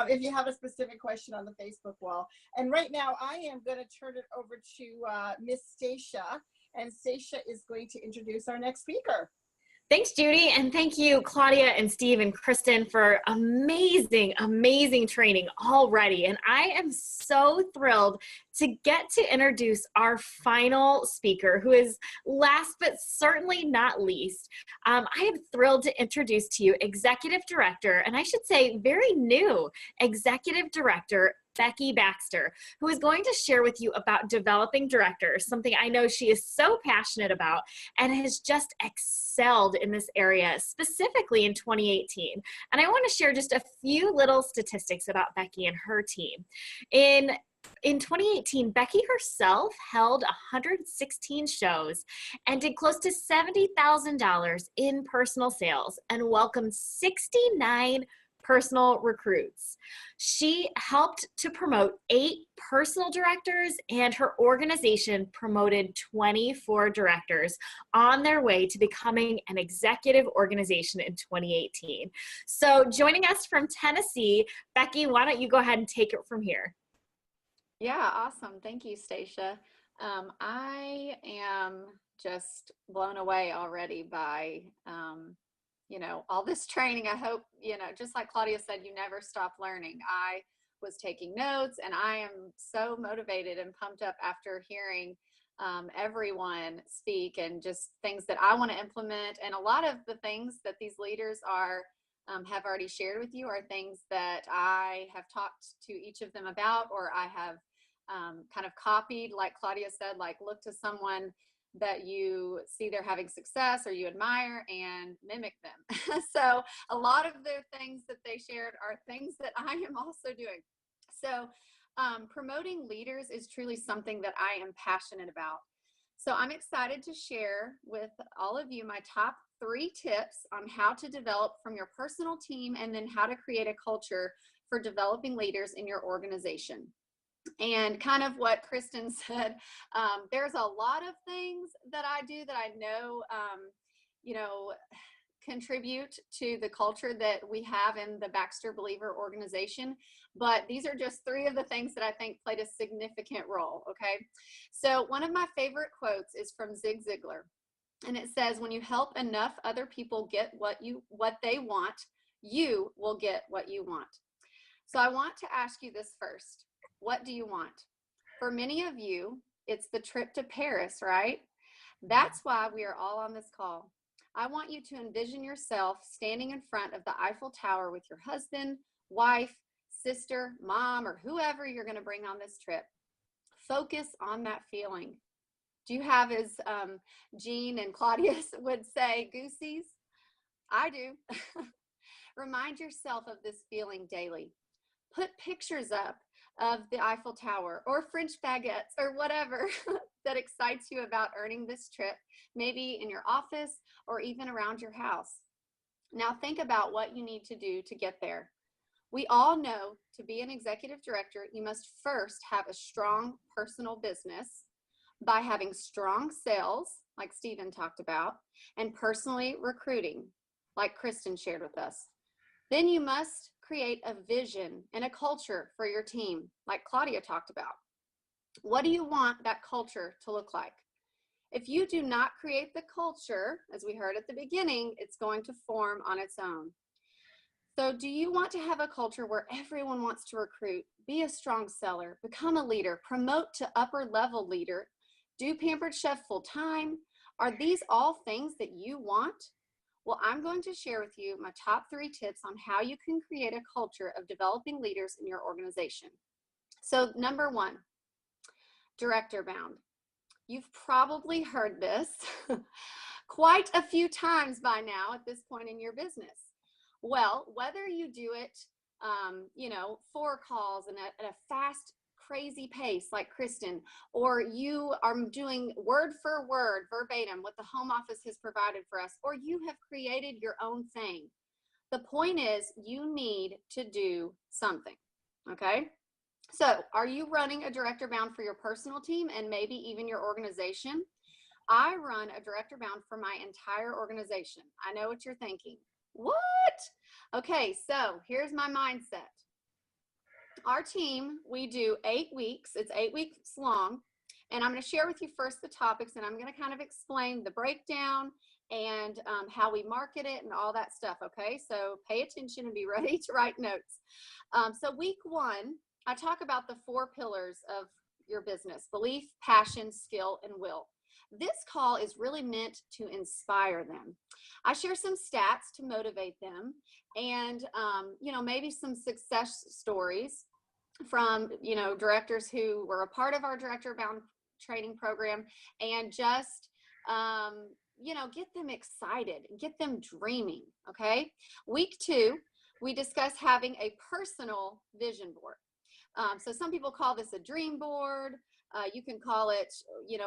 if you have a specific question on the Facebook wall. And right now I am going to turn it over to Miss Stacia, and Stacia is going to introduce our next speaker. Thanks, Judy, and thank you, Claudia and Steve and Kristen, for amazing, amazing training already. And I am so thrilled to get to introduce our final speaker, who is last but certainly not least. I am thrilled to introduce to you Executive Director, and I should say very new Executive Director, Becky Baxter, who is going to share with you about developing directors, something I know she is so passionate about and has just excelled in this area, specifically in 2018. And I want to share just a few little statistics about Becky and her team. In 2018, Becky herself held 116 shows and did close to $70,000 in personal sales and welcomed 69 personal recruits. She helped to promote 8 personal directors, and her organization promoted 24 directors on their way to becoming an executive organization in 2018. So joining us from Tennessee, Becky, why don't you go ahead and take it from here? Yeah, awesome. Thank you, Stacia. I am just blown away already by all this training. I hope, just like Claudia said, you never stop learning. I was taking notes, and I am so motivated and pumped up after hearing everyone speak, and just things that I want to implement. And a lot of the things that these leaders have already shared with you are things that I have talked to each of them about, or I have kind of copied, like Claudia said, like look to someone that you see they're having success or you admire and mimic them. So a lot of the things that they shared are things that I am also doing. So promoting leaders is truly something that I am passionate about. So I'm excited to share with all of you my top 3 tips on how to develop from your personal team, and then how to create a culture for developing leaders in your organization. And kind of what Kristen said, there's a lot of things that I do that I know, contribute to the culture that we have in the Baxter Believer organization. But these are just 3 of the things that I think played a significant role. Okay. So one of my favorite quotes is from Zig Ziglar. And it says, when you help enough other people get what they want, you will get what you want. So I want to ask you this first. What do you want? For many of you, it's the trip to Paris, right? That's why we are all on this call. I want you to envision yourself standing in front of the Eiffel Tower with your husband, wife, sister, mom, or whoever you're going to bring on this trip. Focus on that feeling. Do you have, as Jean and Claudia would say, goosies? I do. Remind yourself of this feeling daily. Put pictures up of the Eiffel Tower or French baguettes or whatever that excites you about earning this trip, maybe in your office or even around your house. Now think about what you need to do to get there. We all know to be an executive director, you must first have a strong personal business by having strong sales, like Stephen talked about, and personally recruiting, like Kristen shared with us. Then you must create a vision and a culture for your team, like Claudia talked about. What do you want that culture to look like? If you do not create the culture, as we heard at the beginning, it's going to form on its own. So do you want to have a culture where everyone wants to recruit, be a strong seller, become a leader, promote to upper level leader, do Pampered Chef full time? Are these all things that you want? Well, I'm going to share with you my top 3 tips on how you can create a culture of developing leaders in your organization. So number 1, director bound. You've probably heard this quite a few times by now at this point in your business. Well, whether you do it, 4 calls and at a fast, crazy pace like Kristen, or you are doing word for word, verbatim, what the home office has provided for us, or you have created your own thing. The point is, you need to do something, okay? So are you running a director bound for your personal team and maybe even your organization? I run a director bound for my entire organization. I know what you're thinking. What? Okay, so here's my mindset. our team, we do 8 weeks. It's 8 weeks long. And I'm going to share with you first the topics, and I'm going to kind of explain the breakdown and how we market it and all that stuff. Okay, so pay attention and be ready to write notes. So week 1, I talk about the 4 pillars of your business: belief, passion, skill, and will. This call is really meant to inspire them. I share some stats to motivate them, and maybe some success stories from directors who were a part of our director bound training program, and just get them excited and get them dreaming. Okay, week 2, we discuss having a personal vision board. So some people call this a dream board. You can call it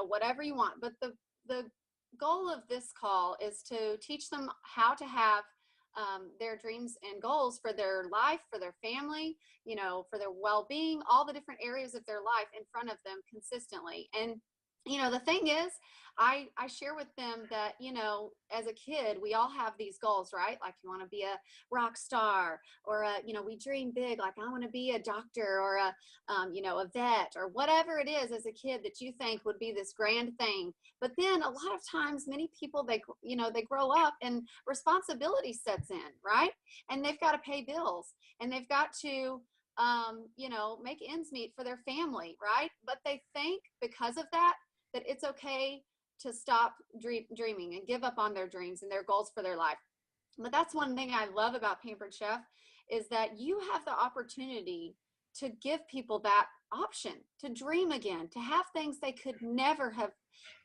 whatever you want, but the goal of this call is to teach them how to have their dreams and goals for their life, for their family, for their well-being, all the different areas of their life in front of them consistently. And the thing is, I share with them that, as a kid, we all have these goals, right? Like, you want to be a rock star, or, we dream big, like, I want to be a doctor, or a vet, or whatever it is as a kid that you think would be this grand thing. But then a lot of times, many people, they grow up and responsibility sets in, right? And they've got to pay bills, and they've got to make ends meet for their family, right? But they think because of that it's okay to stop dreaming and give up on their dreams and their goals for their life. But that's one thing I love about Pampered Chef, is that you have the opportunity to give people that option to dream again, to have things they could never have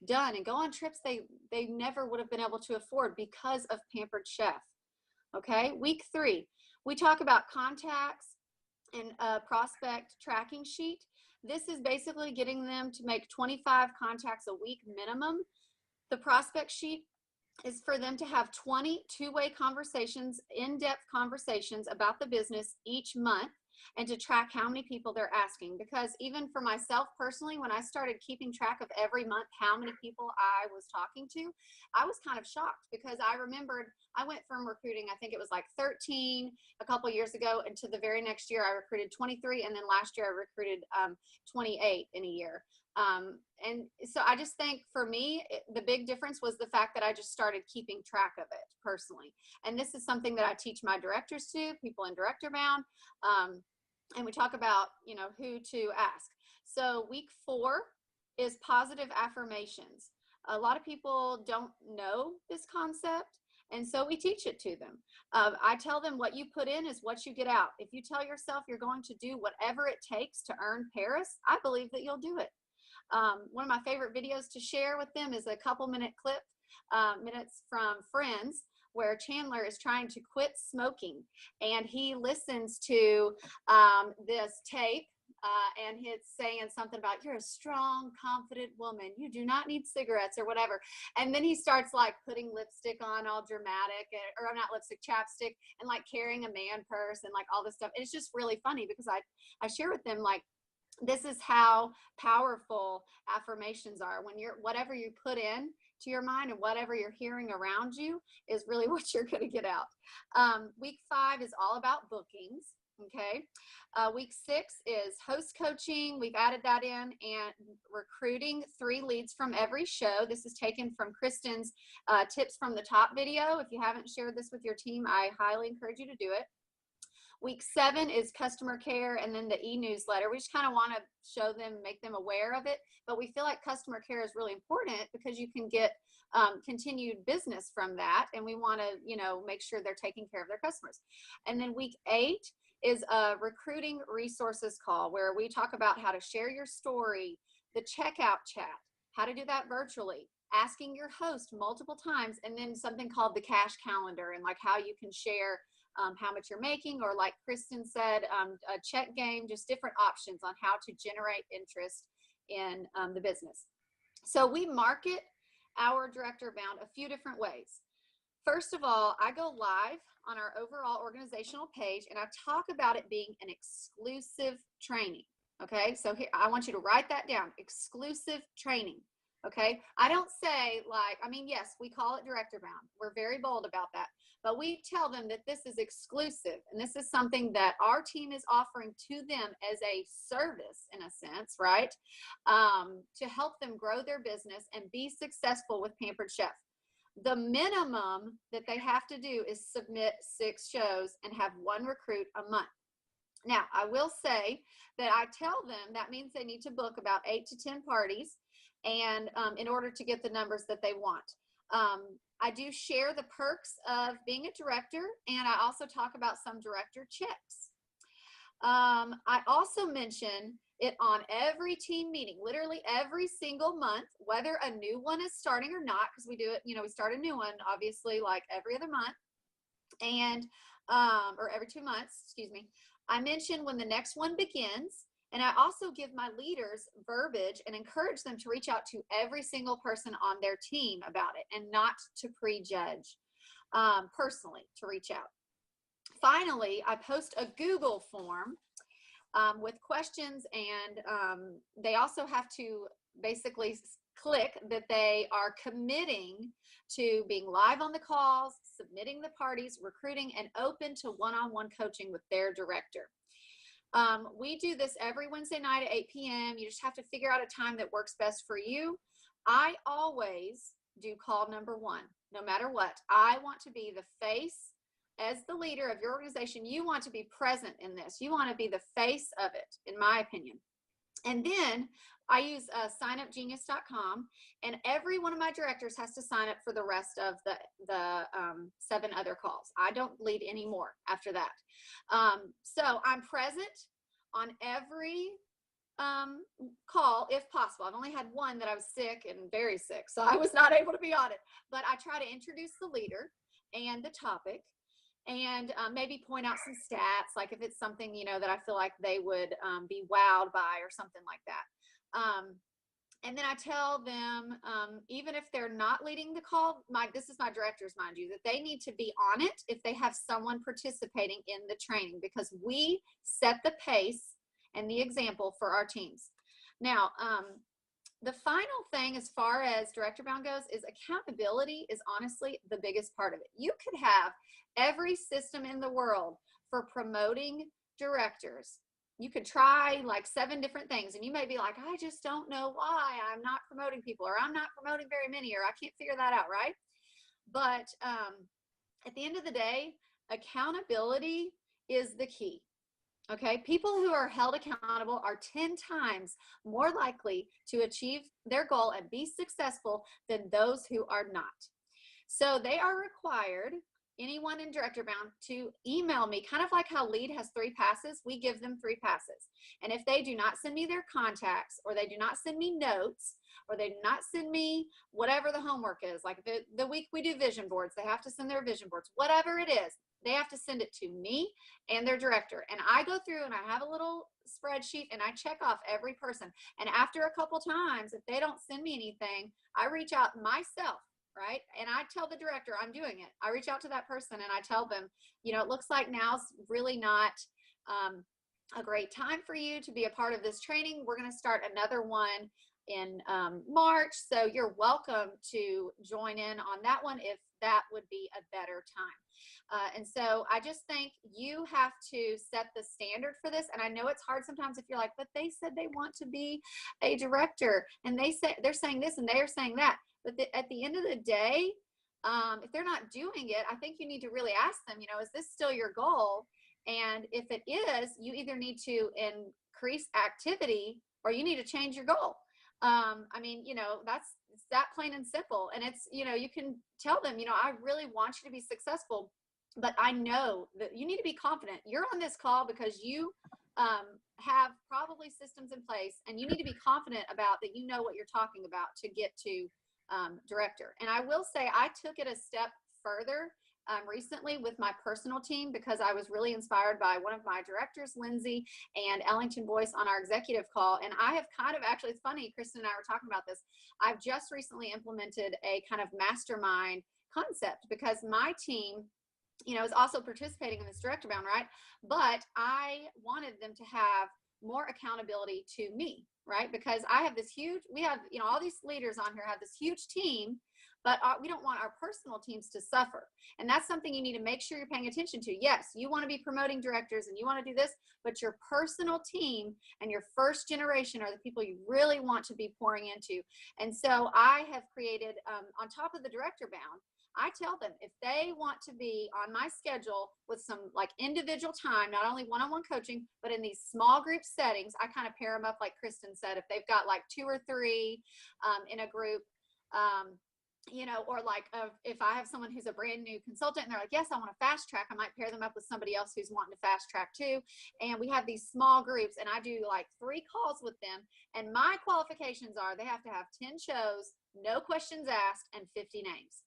done, and go on trips they never would have been able to afford because of Pampered Chef. Okay, week 3, we talk about contacts and a prospect tracking sheet. This is basically getting them to make 25 contacts a week minimum. The prospect sheet is for them to have 20 two-way conversations, in-depth conversations about the business each month, and to track how many people they're asking. Because even for myself personally, when I started keeping track of every month how many people I was talking to, I was kind of shocked, because I remembered I went from recruiting, I think it was like 13 a couple years ago, and to the very next year I recruited 23, and then last year I recruited 28 in a year. And so I just think for me, the big difference was the fact that I just started keeping track of it personally. And this is something that I teach my directors to, people in Director Bound. And we talk about, who to ask. So week 4 is positive affirmations. A lot of people don't know this concept, and so we teach it to them. I tell them what you put in is what you get out. If you tell yourself you're going to do whatever it takes to earn Paris, I believe that you'll do it. One of my favorite videos to share with them is a couple minutes from Friends, where Chandler is trying to quit smoking, and he listens to this tape, and it's saying something about, you're a strong, confident woman, you do not need cigarettes, or whatever. And then he starts like putting lipstick on, all dramatic, or not lipstick, chapstick, and like carrying a man purse and like all this stuff. It's just really funny, because I share with them, like, this is how powerful affirmations are. When whatever you put in to your mind and whatever you're hearing around you is really what you're going to get out. Week 5 is all about bookings. Okay. Week 6 is host coaching. We've added that in, and recruiting 3 leads from every show. This is taken from Kristen's tips from the top video. If you haven't shared this with your team, I highly encourage you to do it. Week 7 is customer care, and then the e-newsletter. We just kind of want to show them, make them aware of it, but we feel like customer care is really important, because you can get continued business from that, and we want to, make sure they're taking care of their customers. And then week 8 is a recruiting resources call, where we talk about how to share your story, the checkout chat, how to do that virtually, asking your host multiple times, and then something called the cash calendar, and like how you can share how much you're making, or like Kristen said, a check game, just different options on how to generate interest in the business. So we market our Director Bound a few different ways. First of all, I go live on our overall organizational page, and I talk about it being an exclusive training. Okay, so here, I want you to write that down: exclusive training. Okay. I don't say like, I mean, yes, we call it director bound. We're very bold about that, but we tell them that this is exclusive and this is something that our team is offering to them as a service in a sense, right? To help them grow their business and be successful with Pampered Chef. The minimum that they have to do is submit 6 shows and have 1 recruit a month. Now, I will say that I tell them that means they need to book about 8 to 10 parties, and in order to get the numbers that they want. I do share the perks of being a director, and I also talk about some director checks. I also mention it on every team meeting, literally every single month, whether a new one is starting or not, because we do it, we start a new one, obviously, like every other month, and or every 2 months, excuse me. I mention when the next one begins, and I also give my leaders verbiage and encourage them to reach out to every single person on their team about it and not to prejudge, personally to reach out. Finally, I post a Google form with questions, and they also have to basically click that they are committing to being live on the calls, submitting the parties, recruiting, and open to one-on-one coaching with their director. We do this every Wednesday night at 8 p.m. You just have to figure out a time that works best for you. I always do call number 1, no matter what. I want to be the face. As the leader of your organization, you want to be present in this. You want to be the face of it, in my opinion. And then I use signupgenius.com, and every one of my directors has to sign up for the rest of the 7 other calls. I don't lead any more after that. So I'm present on every call if possible. I've only had one that I was sick and very sick, so I was not able to be on it. But I try to introduce the leader and the topic, and maybe point out some stats, like if it's something, that I feel like they would be wowed by or something like that. And then I tell them, even if they're not leading the call, this is my directors, mind you, that they need to be on it if they have someone participating in the training, because we set the pace and the example for our teams. Now, the final thing as far as director bound goes is accountability is honestly the biggest part of it. You could have every system in the world for promoting directors. You could try like 7 different things, and you may be like, I just don't know why I'm not promoting people, or I'm not promoting very many, or I can't figure that out, right? But at the end of the day, accountability is the key. Okay, people who are held accountable are 10 times more likely to achieve their goal and be successful than those who are not. So they are required, anyone in director bound, to email me, kind of like how lead has 3 passes. We give them 3 passes. And if they do not send me their contacts, or they do not send me notes, or they do not send me whatever the homework is, like the week we do vision boards, they have to send their vision boards, whatever it is, they have to send it to me and their director. And I go through and I have a little spreadsheet and I check off every person. And after a couple times, if they don't send me anything, I reach out myself, right? And I tell the director I'm doing it. I reach out to that person and I tell them, it looks like now's really not a great time for you to be a part of this training. We're going to start another one in March. So you're welcome to join in on that one if that would be a better time. And so I just think you have to set the standard for this. And I know it's hard sometimes if you're like, but they said they want to be a director, and they're saying this and they are saying that. But at the end of the day, if they're not doing it, I think you need to really ask them, is this still your goal? And if it is, you either need to increase activity or you need to change your goal. It's that plain and simple. And it's, you can tell them, I really want you to be successful, but I know that you need to be confident. You're on this call because you have probably systems in place, and you need to be confident about that. You know what you're talking about to get to director. And I will say I took it a step further recently with my personal team, because I was really inspired by one of my directors, Lindsay and Ellington Boyce, on our executive call. And I have kind of, actually, it's funny, Kristen and I were talking about this. I've just recently implemented a kind of mastermind concept, because my team, is also participating in this director bound, right? But I wanted them to have more accountability to me, right? Because I have this huge, we have, you know, all these leaders on here have this huge team, but we don't want our personal teams to suffer. And that's something you need to make sure you're paying attention to. Yes, you want to be promoting directors and you want to do this, but your personal team and your first generation are the people you really want to be pouring into. And so I have created, on top of the director bound, I tell them if they want to be on my schedule with some like individual time, not only one-on-one coaching, but in these small group settings, I kind of pair them up like Kristen said. If they've got like 2 or 3 in a group, you know, or like if I have someone who's a brand new consultant and they're like, yes, I want to fast track, I might pair them up with somebody else who's wanting to fast track too. And we have these small groups and I do like 3 calls with them. And my qualifications are they have to have 10 shows, no questions asked, and 50 names.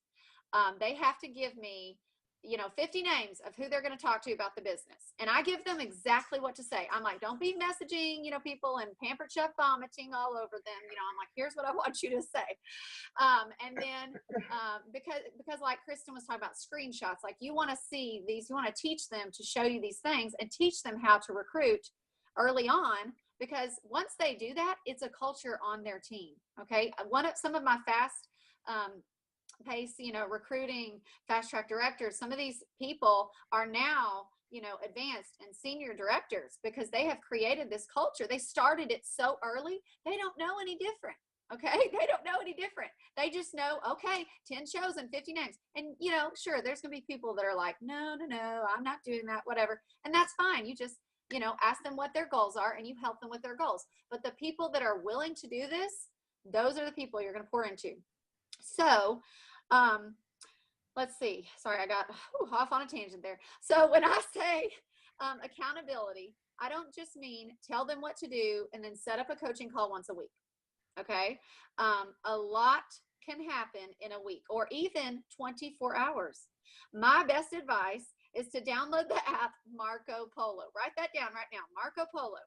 They have to give me, you know, 50 names of who they're going to talk to about the business. And I give them exactly what to say. I'm like, don't be messaging, you know, people and pampered chef vomiting all over them. You know, I'm like, here's what I want you to say. And then because like Kristen was talking about screenshots, like you want to see these, you want to teach them to show you these things and teach them how to recruit early on, because once they do that, it's a culture on their team. Okay. Some of my fast, pace, you know, recruiting fast track directors, some of these people are now, you know, advanced and senior directors because they have created this culture. They started it so early, they don't know any different. Okay. They don't know any different. They just know, okay, 10 shows and 50 names. And, you know, sure, there's going to be people that are like, no, I'm not doing that, whatever. And that's fine. You just, you know, ask them what their goals are and you help them with their goals. But the people that are willing to do this, those are the people you're going to pour into. So, let's see. Sorry, I got off on a tangent there. So when I say accountability, I don't just mean tell them what to do and then set up a coaching call once a week. Okay. A lot can happen in a week or even 24 hours. My best advice is to download the app Marco Polo. Write that down right now. Marco Polo.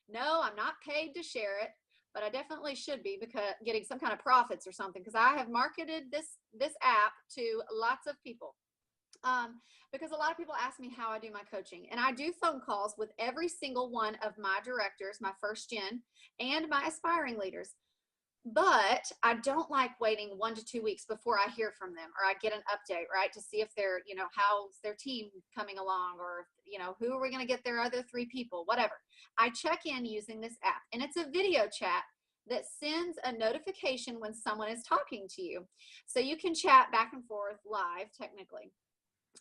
No, I'm not paid to share it, but I definitely should be because getting some kind of profits or something, because I have marketed this app to lots of people. Because a lot of people ask me how I do my coaching, and I do phone calls with every single one of my directors, my first gen, and my aspiring leaders. But I don't like waiting 1 to 2 weeks before I hear from them or I get an update, right? To see if they're, you know, how's their team coming along or, you know, who are we going to get their other 3 people, whatever. I check in using this app, and it's a video chat that sends a notification when someone is talking to you. So you can chat back and forth live technically.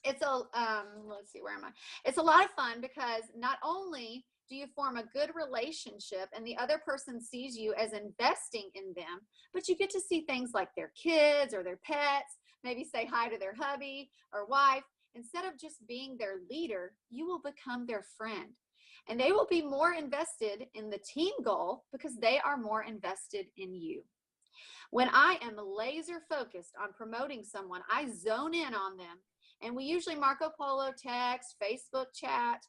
It's a, let's see, where am I? It's a lot of fun because not only do you form a good relationship and the other person sees you as investing in them, but you get to see things like their kids or their pets, maybe say hi to their hubby or wife. Instead of just being their leader, you will become their friend. And they will be more invested in the team goal because they are more invested in you. When I am laser focused on promoting someone, I zone in on them. And we usually Marco Polo text, Facebook chat,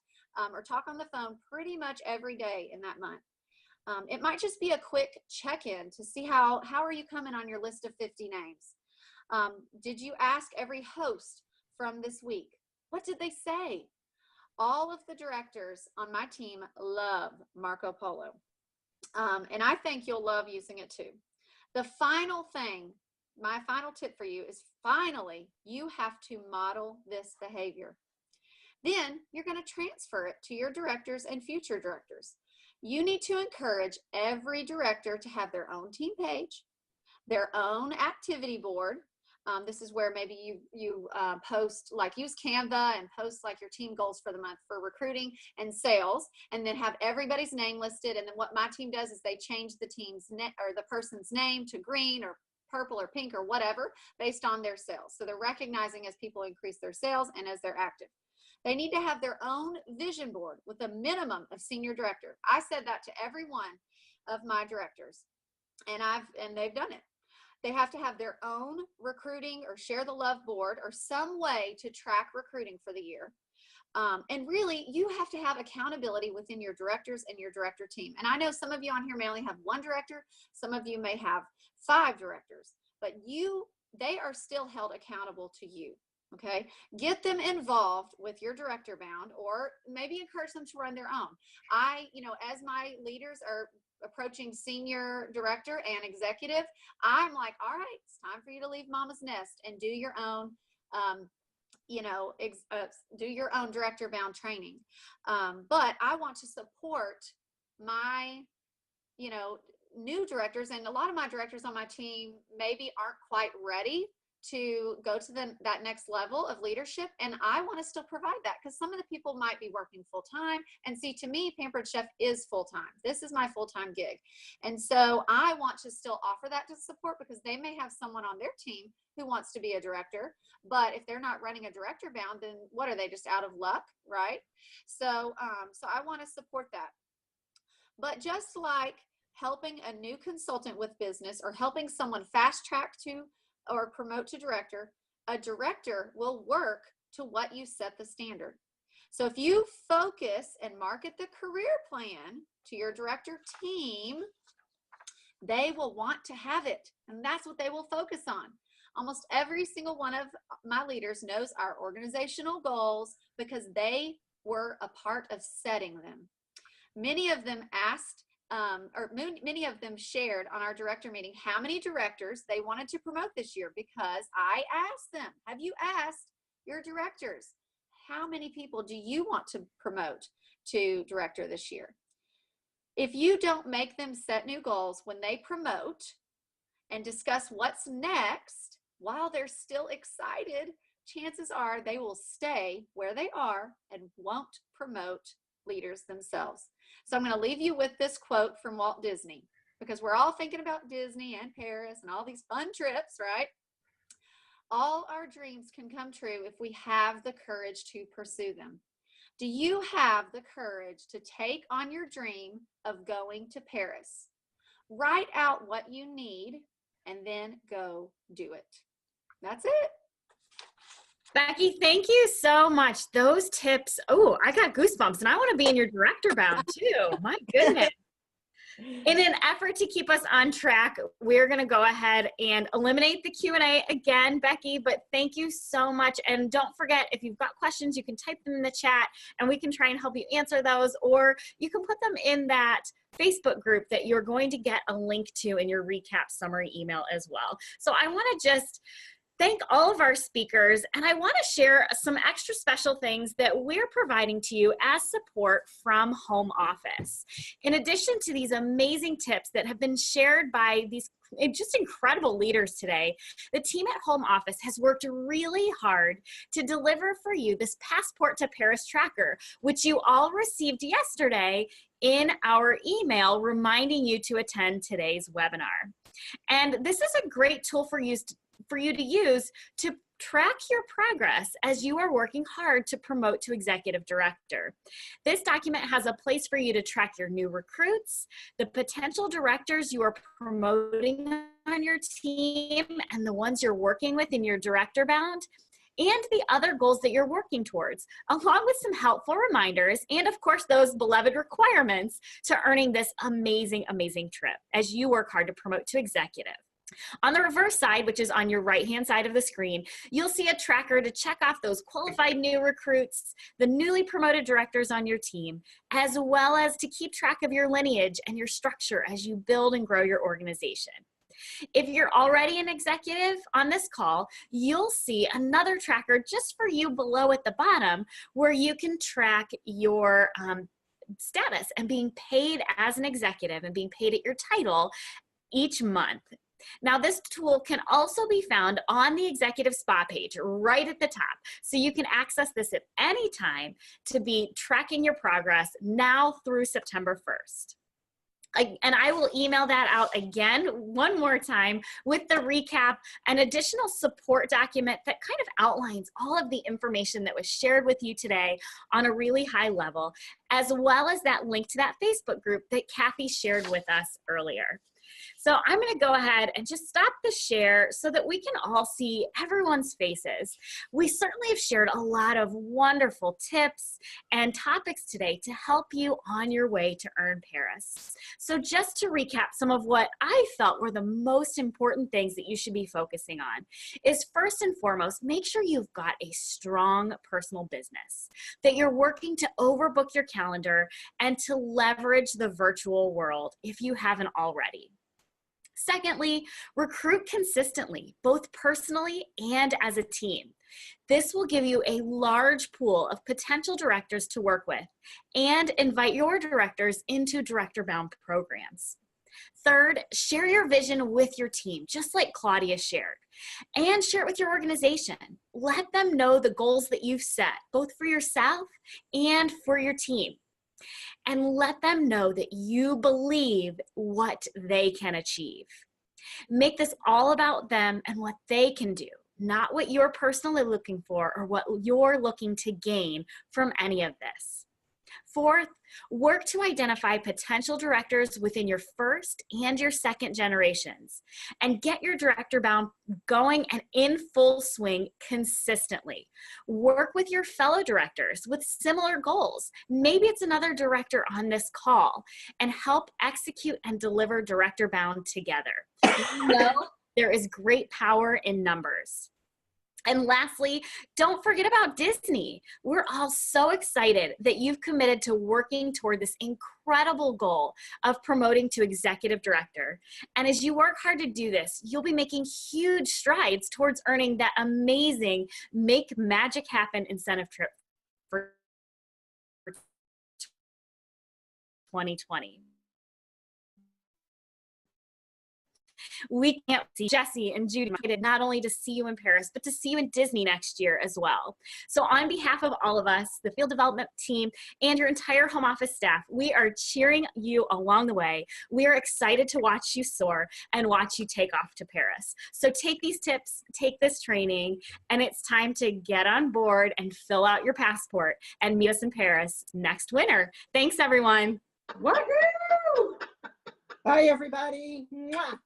or talk on the phone pretty much every day in that month. It might just be a quick check-in to see how are you coming on your list of 50 names. Did you ask every host from this week? What did they say? All of the directors on my team love Marco Polo. And I think you'll love using it too. The final thing, my final tip for you is finally, you have to model this behavior. Then you're going to transfer it to your directors and future directors. You need to encourage every director to have their own team page, their own activity board. This is where maybe you post, like use Canva and post like your team goals for the month for recruiting and sales, and then have everybody's name listed. And then what my team does is they change the team's or the person's name to green or purple or pink or whatever based on their sales. So they're recognizing as people increase their sales and as they're active. They need to have their own vision board with a minimum of senior director. I said that to every one of my directors, and they've done it. They have to have their own recruiting or share the love board or some way to track recruiting for the year. And really, you have to have accountability within your directors and your director team. And I know some of you on here may only have 1 director. Some of you may have 5 directors, but they are still held accountable to you. Okay, get them involved with your director bound, or maybe encourage them to run their own. As my leaders are approaching senior director and executive, I'm like, all right, it's time for you to leave mama's nest and do your own do your own director bound training. But I want to support my new directors, and a lot of my directors on my team maybe aren't quite ready to go to that next level of leadership, and I want to still provide that, because some of the people might be working full-time, and see, to me, Pampered Chef is full-time. This is my full-time gig, and so I want to still offer that to support, because they may have someone on their team who wants to be a director, but if they're not running a director bound, then what are they, just out of luck, right? So I want to support that. But just like helping a new consultant with business, or helping someone fast track to or promote to director, a director will work to what you set the standard. So if you focus and market the career plan to your director team, they will want to have it, and that's what they will focus on. Almost every single one of my leaders knows our organizational goals, because they were a part of setting them. Many of them asked, many of them shared on our director meeting how many directors they wanted to promote this year, because I asked them, have you asked your directors, how many people do you want to promote to director this year? If you don't make them set new goals when they promote and discuss what's next while they're still excited, chances are they will stay where they are and won't promote leaders themselves. So I'm going to leave you with this quote from Walt Disney, because we're all thinking about Disney and Paris and all these fun trips, right? All our dreams can come true if we have the courage to pursue them. Do you have the courage to take on your dream of going to Paris? Write out what you need and then go do it. That's it. Becky, thank you so much. Those tips, oh, I got goosebumps, and I want to be in your director bound too. My goodness. In an effort to keep us on track, we're going to go ahead and eliminate the Q&A again, Becky, but thank you so much. And don't forget, if you've got questions, you can type them in the chat and we can try and help you answer those, or you can put them in that Facebook group that you're going to get a link to in your recap summary email as well. So I want to just thank all of our speakers, and I want to share some extra special things that we're providing to you as support from home office. In addition to these amazing tips that have been shared by these just incredible leaders today, the team at home office has worked really hard to deliver for you this Passport to Paris tracker, which you all received yesterday in our email reminding you to attend today's webinar. And this is a great tool for you to use to track your progress as you are working hard to promote to executive director. This document has a place for you to track your new recruits, the potential directors you are promoting on your team, and the ones you're working with in your director bound, and the other goals that you're working towards, along with some helpful reminders, and of course those beloved requirements to earning this amazing, amazing trip as you work hard to promote to executive. On the reverse side, which is on your right-hand side of the screen, you'll see a tracker to check off those qualified new recruits, the newly promoted directors on your team, as well as to keep track of your lineage and your structure as you build and grow your organization. If you're already an executive on this call, you'll see another tracker just for you below at the bottom where you can track your status and being paid as an executive and being paid at your title each month. Now, this tool can also be found on the executive spa page right at the top. So you can access this at any time to be tracking your progress now through September 1st. And I will email that out again one more time with the recap, an additional support document that kind of outlines all of the information that was shared with you today on a really high level, as well as that link to that Facebook group that Kathy shared with us earlier. So I'm going to go ahead and just stop the share so that we can all see everyone's faces. We certainly have shared a lot of wonderful tips and topics today to help you on your way to earn Paris. So just to recap some of what I felt were the most important things that you should be focusing on is, first and foremost, make sure you've got a strong personal business, that you're working to overbook your calendar and to leverage the virtual world if you haven't already. Secondly, recruit consistently, both personally and as a team. This will give you a large pool of potential directors to work with and invite your directors into director-bound programs. Third, share your vision with your team, just like Claudia shared, and share it with your organization. Let them know the goals that you've set, both for yourself and for your team. And let them know that you believe what they can achieve. Make this all about them and what they can do, not what you're personally looking for or what you're looking to gain from any of this. Fourth, work to identify potential directors within your first and your second generations and get your director bound going and in full swing consistently. Work with your fellow directors with similar goals. Maybe it's another director on this call, and help execute and deliver director bound together. You know, there is great power in numbers. And lastly, don't forget about Disney. We're all so excited that you've committed to working toward this incredible goal of promoting to executive director. And as you work hard to do this, you'll be making huge strides towards earning that amazing Make Magic Happen incentive trip for 2020. We can't see Jesse and Judy not only to see you in Paris, but to see you in Disney next year as well. So on behalf of all of us, the field development team, and your entire home office staff, we are cheering you along the way. We are excited to watch you soar and watch you take off to Paris. So take these tips, take this training, and it's time to get on board and fill out your passport and meet us in Paris next winter. Thanks, everyone. Woohoo! Bye, everybody. Mwah.